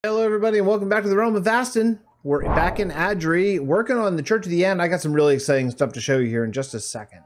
Hello everybody and welcome back to the Realm of Vasten. We're back in Adri working on the Church of the End. I got some really exciting stuff to show you here in just a second.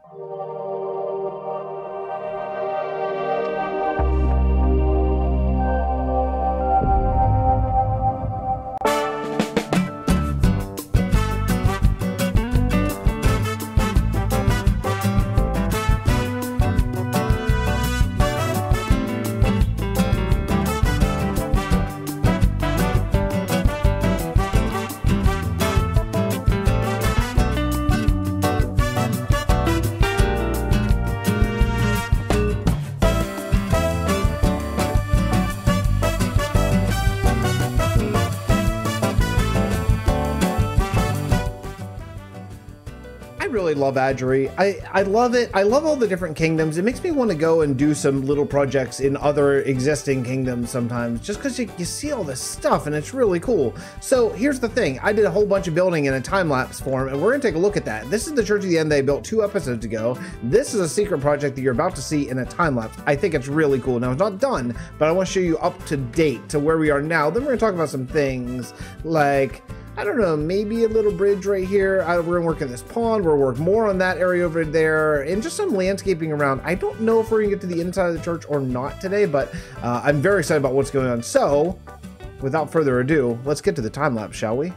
Really love Adri. I love it. I love all the different kingdoms. It makes me want to go and do some little projects in other existing kingdoms sometimes, just because you see all this stuff and it's really cool. So here's the thing. I did a whole bunch of building in a time-lapse form, and we're going to take a look at that. This is the Church of the End they built 2 episodes ago. This is a secret project that you're about to see in a time-lapse. I think it's really cool. Now, it's not done, but I want to show you up to date to where we are now. Then we're going to talk about some things like, I don't know, maybe a little bridge right here. We're gonna work in this pond. We'll work more on that area over there and just some landscaping around. I don't know if we're gonna get to the inside of the church or not today, but I'm very excited about what's going on. So without further ado, let's get to the time lapse, shall we?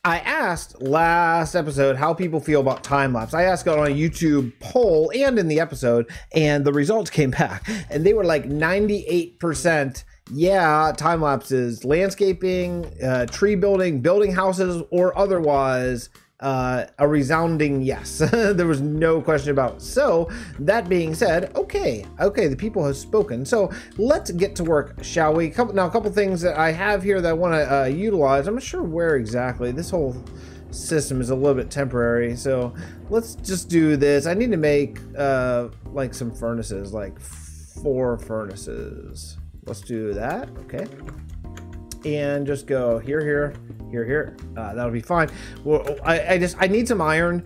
I asked last episode how people feel about time-lapse. I asked on a YouTube poll and in the episode, and the results came back, and they were like 98%. Yeah, time-lapses, landscaping, tree building, building houses, or otherwise, a resounding yes. There was no question about it. So that being said, okay, the people have spoken. So let's get to work, shall we? Now, a couple things that I have here that I want to utilize. I'm not sure where exactly. This whole system is a little bit temporary, so let's just do this. I need to make like some furnaces, like 4 furnaces. Let's do that. Okay, and just go here. That'll be fine. Well, I need some iron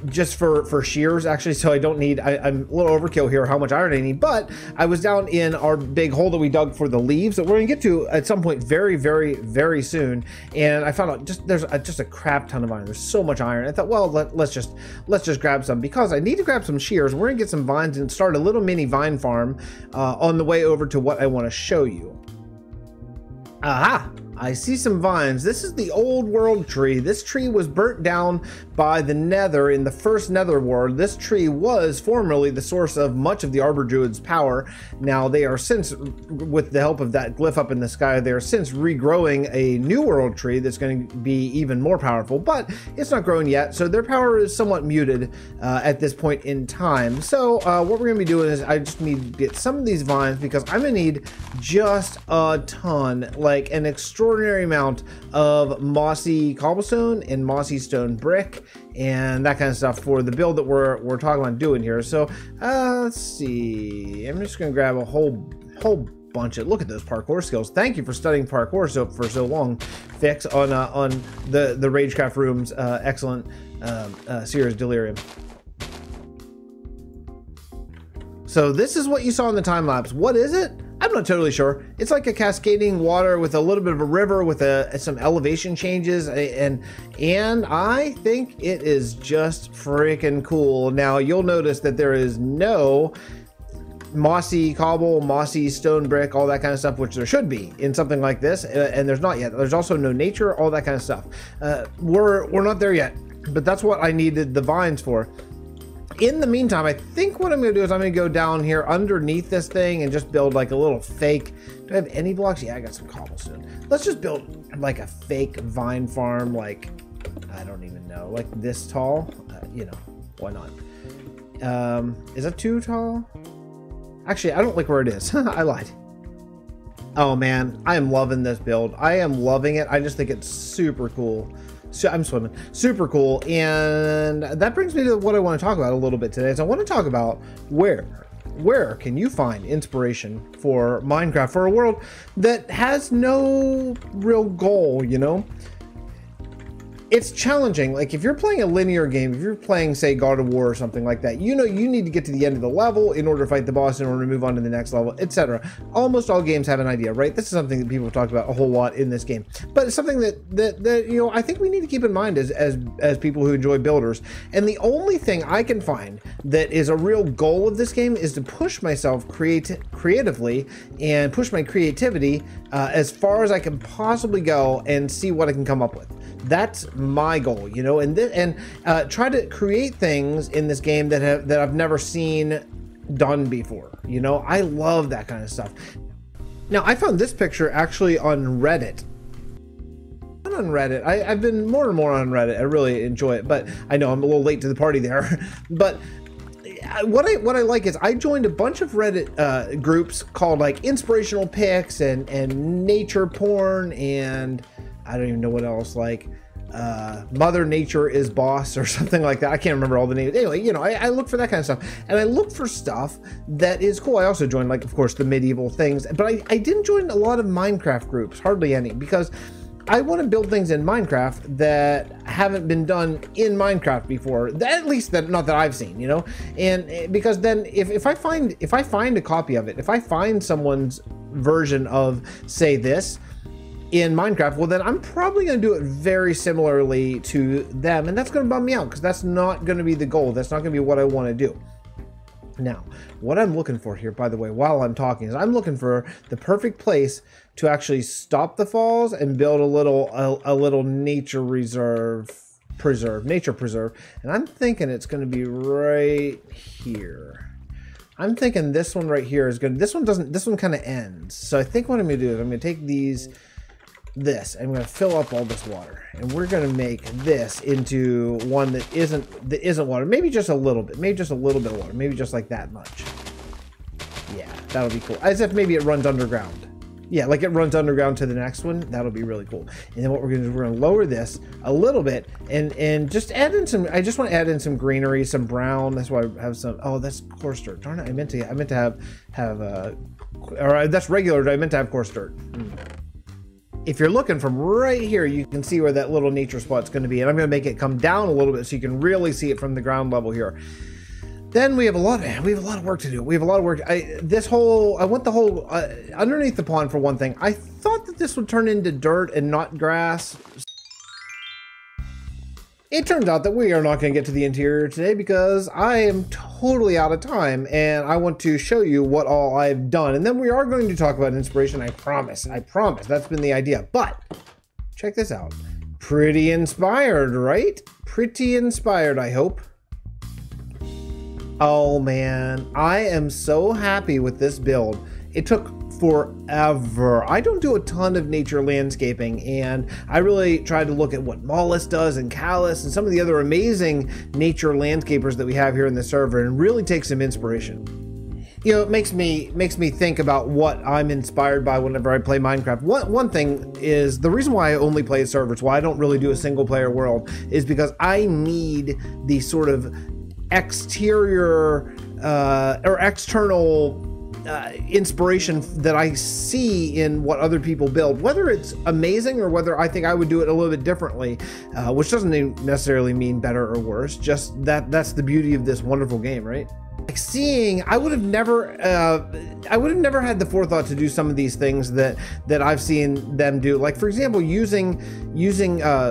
just for shears, actually, so I don't need, I'm a little overkill here how much iron I need, but I was down in our big hole that we dug for the leaves that we're gonna get to at some point very soon, and I found out there's just a crap ton of iron. There's so much iron. I thought, well, let's just grab some, because I need to grab some shears. We're gonna get some vines and start a little mini vine farm on the way over to what I want to show you. Aha! I see some vines. This is the old world tree. This tree was burnt down by the Nether in the first Nether War. This tree was formerly the source of much of the Arbor Druid's power. Now they are since, with the help of that glyph up in the sky, they are since regrowing a new world tree that's going to be even more powerful, but it's not growing yet, so their power is somewhat muted at this point in time. So what we're going to be doing is I just need to get some of these vines because I'm going to need just a ton, like an extraordinary amount of mossy cobblestone and mossy stone brick and that kind of stuff for the build that we're talking about doing here. So let's see, I'm just gonna grab a whole bunch of, look at those parkour skills. Thank you for studying parkour for so long, Fix, on the Ragecraft Room's excellent series Delirium. So this is what you saw in the time lapse. What is it? I'm not totally sure. It's like a cascading water with a little bit of a river with some elevation changes, and I think it is just freaking cool. Now you'll notice that there is no mossy cobble, mossy stone brick, all that kind of stuff, which there should be in something like this, and there's not yet. There's also no nature, all that kind of stuff. We're not there yet, but that's what I needed the vines for. In the meantime, I think what I'm going to do is I'm going to go down here underneath this thing and just build like a little fake. Do I have any blocks? Yeah, I got some cobblestone. Let's just build like a fake vine farm, like, I don't even know, like this tall. You know, why not? Is that too tall? Actually, I don't like where it is. I lied. Oh man, I am loving this build. I am loving it. I just think it's super cool. So I'm swimming. Super cool. And that brings me to what I want to talk about a little bit today. Is I want to talk about where can you find inspiration for Minecraft, for a world that has no real goal, you know? It's challenging. Like if you're playing a linear game, if you're playing, say, God of War or something like that, you know you need to get to the end of the level in order to fight the boss, in order to move on to the next level, etc. Almost all games have an idea, right? This is something that people have talked about a whole lot in this game, but it's something that you know, I think we need to keep in mind as people who enjoy builders. And the only thing I can find that is a real goal of this game is to push myself creatively and push my creativity as far as I can possibly go and see what I can come up with. That's my goal, you know, and try to create things in this game that I've never seen done before. You know, I love that kind of stuff. Now, I found this picture actually on Reddit. Not on Reddit. I've been more and more on Reddit. I really enjoy it, but I know I'm a little late to the party there. But what I like is I joined a bunch of Reddit groups called like inspirational pics and nature porn, and I don't even know what else, like Mother Nature is boss or something like that. I can't remember all the names. Anyway, you know, I look for that kind of stuff, and I look for stuff that is cool. I also joined, like, of course, the medieval things, but I didn't join a lot of Minecraft groups, hardly any, because I want to build things in Minecraft that haven't been done in Minecraft before. At least that, not that I've seen, you know. And because then if I find a copy of it, if I find someone's version of, say, this in Minecraft, well then I'm probably going to do it very similarly to them, and that's going to bum me out because that's not going to be the goal. That's not going to be what I want to do. Now, what I'm looking for here, by the way, while I'm talking, is I'm looking for the perfect place to actually stop the falls and build a little nature preserve, and I'm thinking it's going to be right here. I'm thinking this one right here is good. This one kind of ends. So I think what I'm going to do is I'm going to take this, I'm going to fill up all this water, and we're going to make this into one that isn't water. Maybe just a little bit. Maybe just a little bit of water. Maybe just like that much. Yeah, that'll be cool. As if maybe it runs underground. Yeah, like it runs underground to the next one. That'll be really cool. And then what we're going to do is we're going to lower this a little bit and just add in some. I just want to add in some greenery, some brown. That's why I have some. Oh, that's coarse dirt. Darn it! I meant to have or that's regular dirt. I meant to have coarse dirt. If you're looking from right here, you can see where that little nature spot's going to be, and I'm going to make it come down a little bit so you can really see it from the ground level here. Then we have a lot of work to do. We have a lot of work. I want the whole underneath the pond, for one thing. I thought that this would turn into dirt and not grass. It turns out that we are not going to get to the interior today because I am totally out of time and I want to show you what all I've done. And then we are going to talk about inspiration. I promise. That's been the idea. But check this out. Pretty inspired, right? Pretty inspired, I hope. Oh man, I am so happy with this build. It took forever. I don't do a ton of nature landscaping, and I really tried to look at what Mollis does and Callus and some of the other amazing nature landscapers that we have here in the server and really take some inspiration. You know, it makes me think about what I'm inspired by whenever I play Minecraft. One thing is, the reason why I only play servers, why I don't really do a single player world, is because I need the sort of exterior or external inspiration that I see in what other people build, whether it's amazing or whether I think I would do it a little bit differently, which doesn't necessarily mean better or worse, just that's the beauty of this wonderful game, right? Like seeing, I would have never had the forethought to do some of these things that I've seen them do. Like for example, using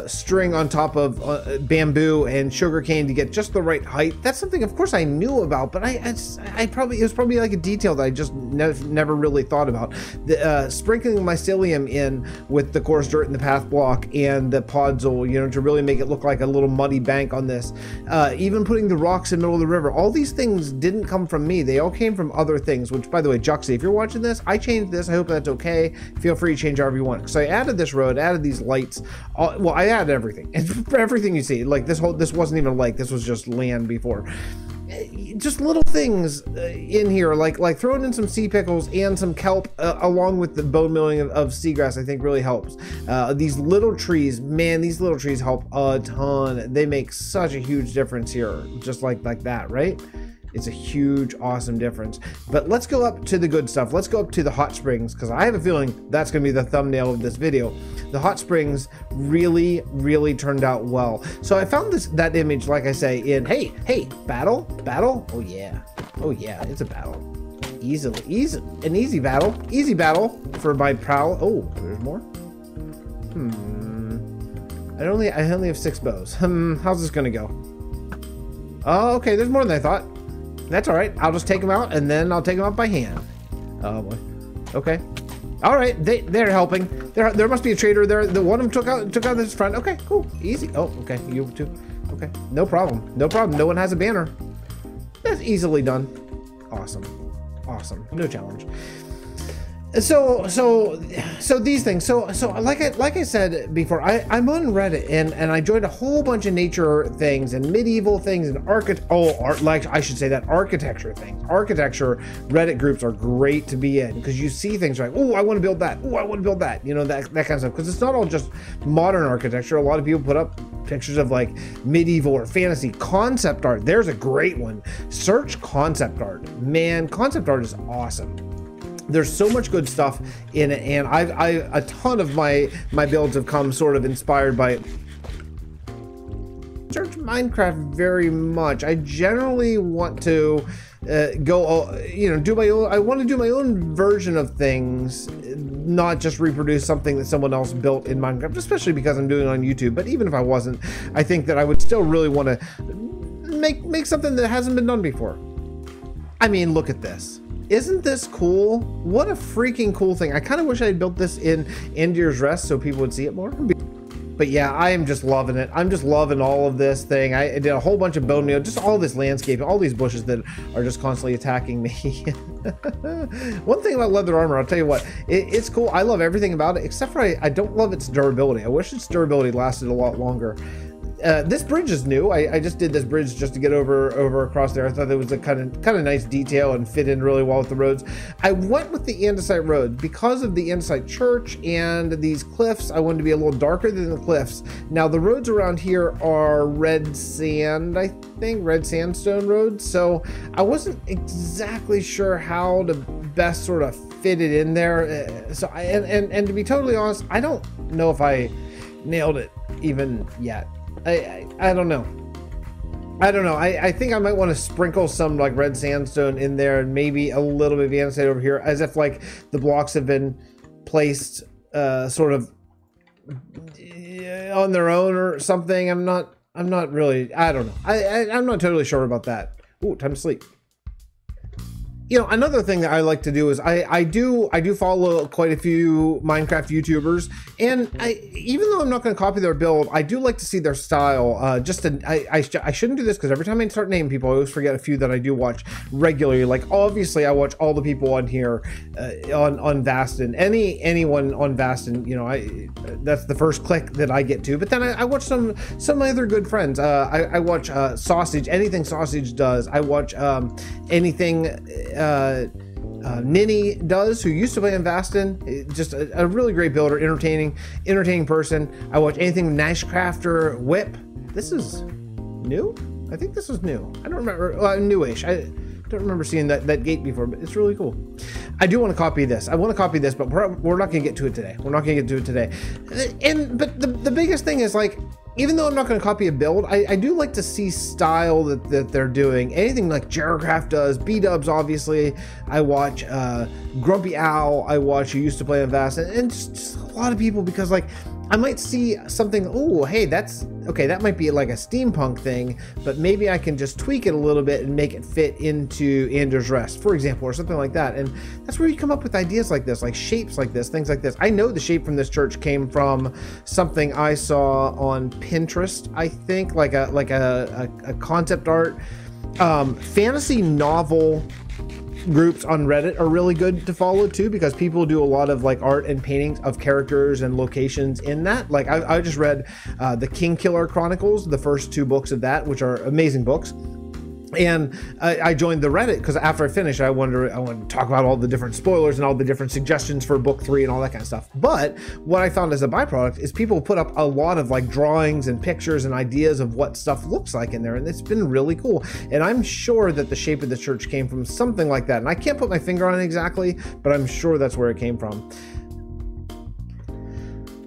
string on top of bamboo and sugarcane to get just the right height. That's something, of course, I knew about, but it was probably like a detail that I just never really thought about. Sprinkling mycelium in with the coarse dirt in the path block and the podzol, you know, to really make it look like a little muddy bank on this. Even putting the rocks in the middle of the river. All these things didn't come from me. They all came from other things, which, by the way, Juxie, if you're watching this, I changed this. I hope that's okay. Feel free to change however you want. So I added this road, added these lights. Well, I added everything. And everything you see, like this wasn't even a lake. This was just land before. Just little things in here, like throwing in some sea pickles and some kelp along with the bone milling of seagrass, I think really helps. These little trees, man, these little trees help a ton. They make such a huge difference here, just like that, right? It's a huge, awesome difference. But let's go up to the good stuff. Let's go up to the hot springs, because I have a feeling that's going to be the thumbnail of this video. The hot springs really, really turned out well. So I found that image, like I say, in, hey, battle? Oh yeah, it's a battle. An easy battle for my prowl. Oh, there's more? I only have 6 bows. How's this going to go? Oh, okay, there's more than I thought. That's all right. I'll just take them out, and then I'll take them out by hand. Oh boy. Okay. All right. They're helping. There must be a trader there. The one of them took out this front. Okay. Cool. Easy. Oh. Okay. You too. Okay. No problem. No problem. No one has a banner. That's easily done. Awesome. No challenge. So these things. So like I said before, I'm on Reddit and I joined a whole bunch of nature things and medieval things and architecture things. Architecture Reddit groups are great to be in because you see things like, oh, I want to build that. Oh, I want to build that. You know, that kind of stuff. Because it's not all just modern architecture. A lot of people put up pictures of like medieval or fantasy concept art. There's a great one. Search concept art. Man, concept art is awesome. There's so much good stuff in it, and a ton of my builds have come sort of inspired by search Minecraft very much. I generally want to go, you know, do my own. I want to do my own version of things, not just reproduce something that someone else built in Minecraft, especially because I'm doing it on YouTube. But even if I wasn't, I think that I would still really want to make something that hasn't been done before. I mean, look at this. Isn't this cool? What a freaking cool thing. I kind of wish I had built this in Endier's Rest so people would see it more. But yeah, I am just loving it. I'm just loving all of this thing. I did a whole bunch of bone meal, just all this landscape, all these bushes that are just constantly attacking me. One thing about leather armor, I'll tell you what, it's cool. I love everything about it, except for I don't love its durability. I wish its durability lasted a lot longer. This bridge is new. I just did this bridge just to get over across there. I thought it was a kind of nice detail and fit in really well with the roads. I went with the andesite road because of the andesite church and these cliffs. I wanted to be a little darker than the cliffs. Now the roads around here are red sand, I think, red sandstone roads. So I wasn't exactly sure how to best sort of fit it in there. And to be totally honest, I don't know if I nailed it even yet. I don't know. I think I might want to sprinkle some like red sandstone in there and maybe a little bit of andesite over here, as if like the blocks have been placed sort of on their own or something. I'm not I'm not really, I don't know. I'm not totally sure about that. Ooh, time to sleep. You know, another thing that I like to do is I do follow quite a few Minecraft YouTubers, and even though I'm not going to copy their build, I do like to see their style. I shouldn't do this because every time I start naming people, I always forget a few that I do watch regularly. Like obviously, I watch all the people on here on Vasten. Anyone on Vasten, you know, that's the first click that I get to. But then I watch some of my other good friends. I watch Sausage, anything Sausage does. I watch anything. Ninny does, who used to play in Vasten, just a really great builder, entertaining person. I watch anything Nashcrafter, Whip. This is new? I think this is new. I don't remember, newish. I don't remember seeing that gate before, but it's really cool. I do want to copy this. I want to copy this, but we're not going to get to it today. We're not going to get to it today. But the biggest thing is, like, even though I'm not going to copy a build, I do like to see style that they're doing. Anything like Jarrowcraft does, B-Dubs obviously. I watch Grumpy Owl. I watch who used to play on Vast, and just a lot of people, because like I might see something. Oh, hey, that's okay. That might be like a steampunk thing, but maybe I can just tweak it a little bit and make it fit into Anders Rest, for example, or something like that. And that's where you come up with ideas like this, like shapes like this, things like this. I know the shape from this church came from something I saw on Pinterest, I think, like a concept art. Fantasy novel groups on Reddit are really good to follow too, because people do a lot of like art and paintings of characters and locations in that. Like I just read the King Killer Chronicles, the first 2 books of that, which are amazing books. And I joined the Reddit because after I finished, I wanted to talk about all the different spoilers and all the different suggestions for book 3 and all that kind of stuff. But what I found as a byproduct is people put up a lot of like drawings and pictures and ideas of what stuff looks like in there, and it's been really cool. And I'm sure that the shape of the church came from something like that, and I can't put my finger on it exactly, but I'm sure that's where it came from.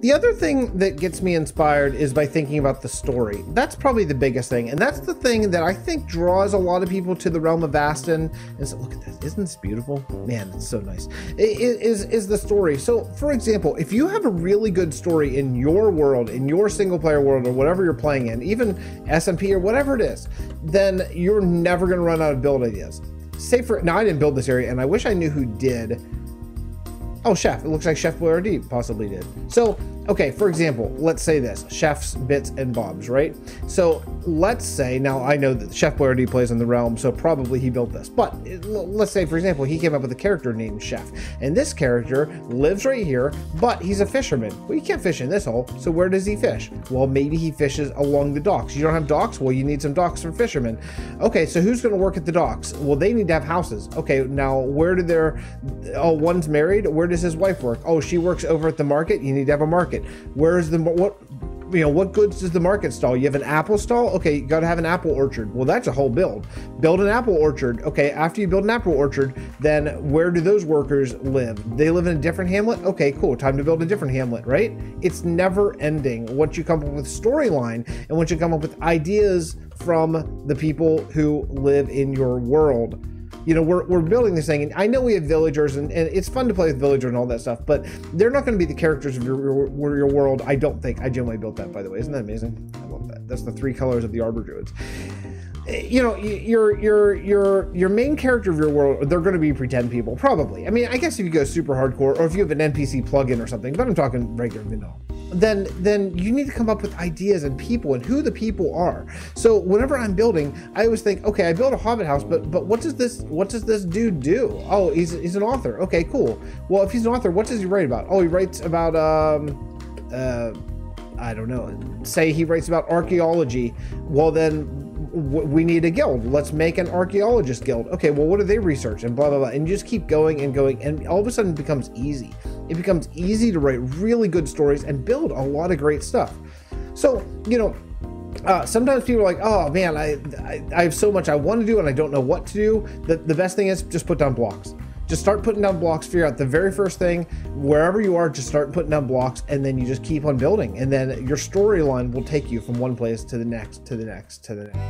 The other thing that gets me inspired is by thinking about the story. That's probably the biggest thing, and that's the thing that I think draws a lot of people to the Realm of Vasten. And so, look at this, isn't this beautiful? Man, it's so nice. Is the story. So, for example, if you have a really good story in your world, in your single player world, or whatever you're playing in, even SMP or whatever it is, then you're never going to run out of build ideas. Say for, now I didn't build this area, and I wish I knew who did. Oh, Chef. It looks like Chef BoyRD possibly did. So, okay, for example, let's say this. Chef's Bits and Bobs, right? So let's say, now I know that Chef BoyRD plays in the Realm, so probably he built this. But let's say, for example, he came up with a character named Chef. And this character lives right here, but he's a fisherman. Well, you can't fish in this hole, so where does he fish? Well, maybe he fishes along the docks. You don't have docks? Well, you need some docks for fishermen. Okay, so who's going to work at the docks? Well, they need to have houses. Okay, now where do their... Oh, one's married. Where does his wife work? Oh, she works over at the market. You need to have a market. Where's the... what goods does the market stall? You have an apple stall? Okay, you got to have an apple orchard. Well, that's a whole build. Build an apple orchard. Okay, after you build an apple orchard, then where do those workers live? They live in a different hamlet? Okay, cool. Time to build a different hamlet, right? It's never ending once you come up with storyline and once you come up with ideas from the people who live in your world. You know, we're building this thing, and I know we have villagers, and it's fun to play with villagers and all that stuff, but they're not going to be the characters of your world, I don't think. I genuinely built that, by the way. Isn't that amazing? I love that. That's the 3 colors of the Arbor Druids. You know, your main character of your world, they're going to be pretend people, probably. I mean, I guess if you go super hardcore, or if you have an NPC plugin or something, but I'm talking regular vanilla, then you need to come up with ideas and people and who the people are. So whenever I'm building, I always think, okay, I built a Hobbit house, but what does this dude do? Oh, he's an author. Okay, cool. Well, if he's an author, what does he write about? Oh, he writes about I don't know. Say he writes about archaeology. Well, then we need a guild. Let's make an archaeologist guild. Okay, well, what do they research? And blah, blah, blah. And you just keep going and going. And all of a sudden it becomes easy. It becomes easy to write really good stories and build a lot of great stuff. So, you know, sometimes people are like, oh man, I have so much I want to do and I don't know what to do. The best thing is just put down blocks. Just start putting down blocks, figure out the very first thing, wherever you are, just start putting down blocks, and then you just keep on building. And then your storyline will take you from one place to the next, to the next, to the next.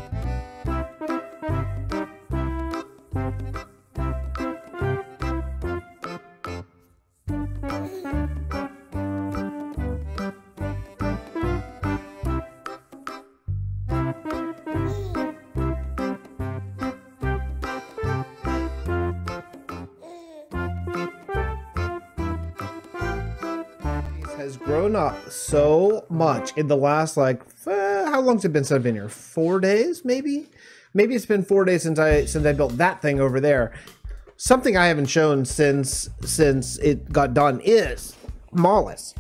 has grown up so much in the last, like, how long's it been since I've been here? 4 days, maybe? Maybe it's been 4 days since I built that thing over there. Something I haven't shown since it got done is Mollis.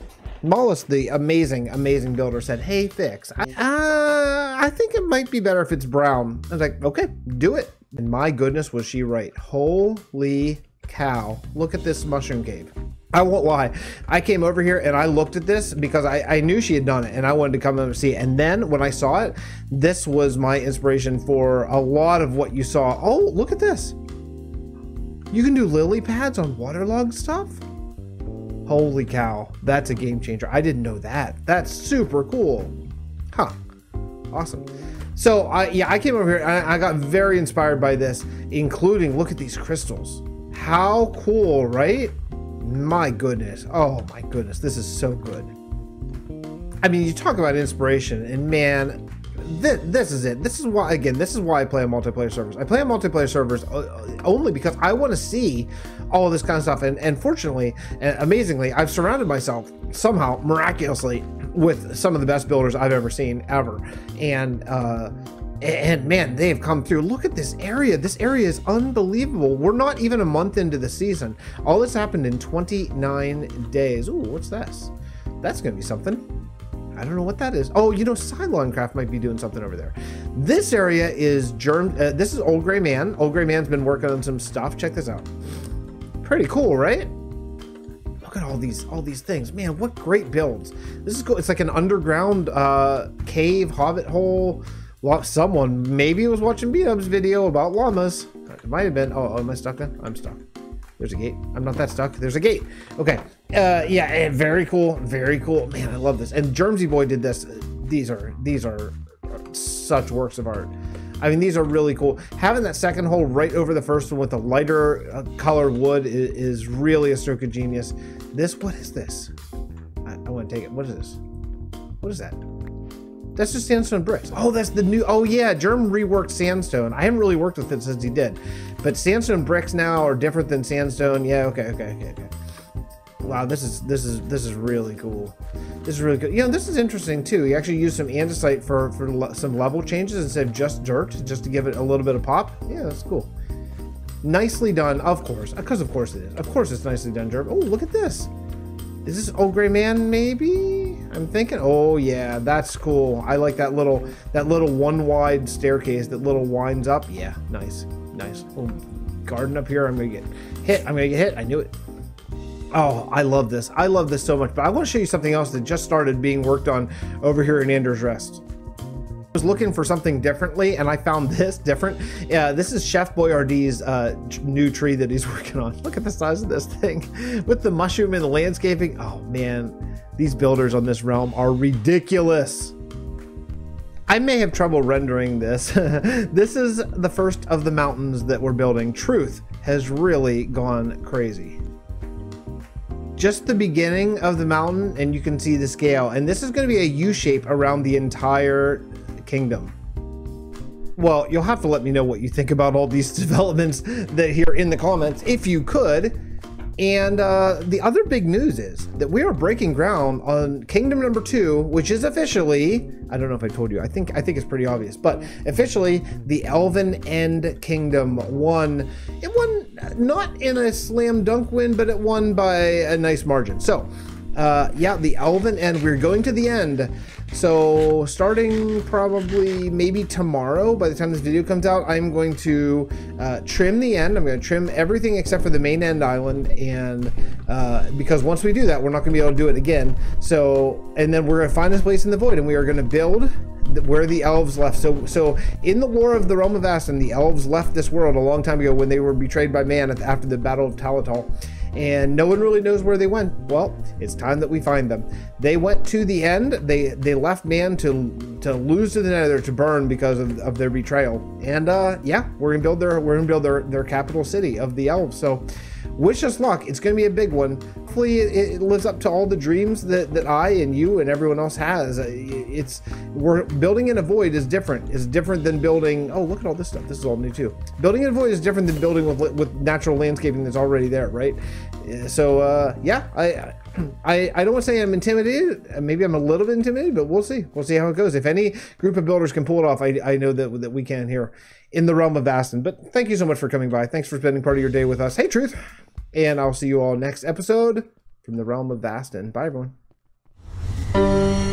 Mollis, the amazing builder, said, "Hey, Fix, I think it might be better if it's brown." I was like, okay, do it. And my goodness, was she right. Holy cow. Look at this mushroom cave. I won't lie. I came over here and I looked at this because I knew she had done it and I wanted to come over and see it. And then when I saw it, this was my inspiration for a lot of what you saw. Oh, look at this. You can do lily pads on waterlogged stuff? Holy cow. That's a game changer. I didn't know that. That's super cool. Huh. Awesome. So I came over here and I got very inspired by this, including, look at these crystals. How cool, right? My goodness. Oh my goodness. This is so good. I mean, you talk about inspiration, and man, this is it. This is why, again, this is why I play on multiplayer servers. I play on multiplayer servers only because I want to see all this kind of stuff. And fortunately, and amazingly, I've surrounded myself somehow, miraculously, with some of the best builders I've ever seen, ever. And man, they have come through. Look at this area. This area is unbelievable. We're not even a month into the season. All this happened in 29 days. Ooh, what's this? That's gonna be something. I don't know what that is. Oh, you know, Cylon might be doing something over there. This area is this is Old Gray Man. Old Gray Man's been working on some stuff. Check this out. Pretty cool, right? Look at all these things. Man, what great builds. This is cool. It's like an underground cave, hobbit hole. Someone maybe was watching B-Dub's video about llamas. It might have been. Oh, am I stuck then? I'm stuck. There's a gate. I'm not that stuck. There's a gate. Okay. Yeah, very cool. Very cool. Man, I love this. And Germsy Boy did this. These are such works of art. I mean, these are really cool. Having that second hole right over the first one with a lighter colored wood is really a stroke of genius. What is this? I want to take it. What is this? What is that? That's just sandstone bricks. Oh, that's the new, oh yeah, Germ reworked sandstone. I haven't really worked with it since he did. But sandstone bricks now are different than sandstone. Yeah, okay. Wow, this is really cool. This is really good. You know, this is interesting too. You actually use some andesite for some level changes instead of just dirt, just to give it a little bit of pop. Yeah, that's cool. Nicely done, of course. Because of course it is. Of course it's nicely done, Germ. Oh, look at this. Is this Old Gray Man, maybe? I'm thinking, oh yeah, that's cool. I like that little one wide staircase that little winds up. Yeah, nice. Little garden up here. I'm gonna get hit. I knew it. Oh, I love this. I love this so much. But I want to show you something else that just started being worked on over here in Anders Rest. I was looking for something differently and I found this different. Yeah, this is Chef Boyardee's new tree that he's working on. Look at the size of this thing with the mushroom and the landscaping. Oh man, these builders on this realm are ridiculous. I may have trouble rendering this. This is the first of the mountains that we're building. Truth has really gone crazy. Just the beginning of the mountain and you can see the scale, and this is going to be a U shape around the entire kingdom. Well, you'll have to let me know what you think about all these developments that here in the comments, if you could. And the other big news is that we are breaking ground on Kingdom number 2, which is officially, I don't know if I told you, I think it's pretty obvious, but officially the Elven End Kingdom won. It won not in a slam dunk win, but it won by a nice margin. So yeah, the Elven End, we're going to the end. So starting probably maybe tomorrow, by the time this video comes out, I'm going to trim the end. I'm going to trim everything except for the main end island, and because once we do that, we're not going to be able to do it again. So, and then we're going to find this place in the void, and we are going to build where the elves left. So in the lore of the Realm of Vasten, the elves left this world a long time ago when they were betrayed by man after the Battle of Talatal. And no one really knows where they went. Well, it's time that we find them. They went to the end. They left man to lose to the nether, to burn because of their betrayal. And yeah, we're gonna build their capital city of the elves. So wish us luck. It's gonna be a big one. Hopefully it lives up to all the dreams that I and you and everyone else has. We're building in a void is different. It's different than building. Oh, look at all this stuff. This is all new too. Building in a void is different than building with natural landscaping that's already there, right? So yeah, I don't want to say I'm intimidated. Maybe I'm a little bit intimidated, but we'll see. We'll see how it goes. If any group of builders can pull it off, I know that we can here in the Realm of Vasten. But thank you so much for coming by. Thanks for spending part of your day with us. Hey, Truth. And I'll see you all next episode from the Realm of Vasten. Bye, everyone.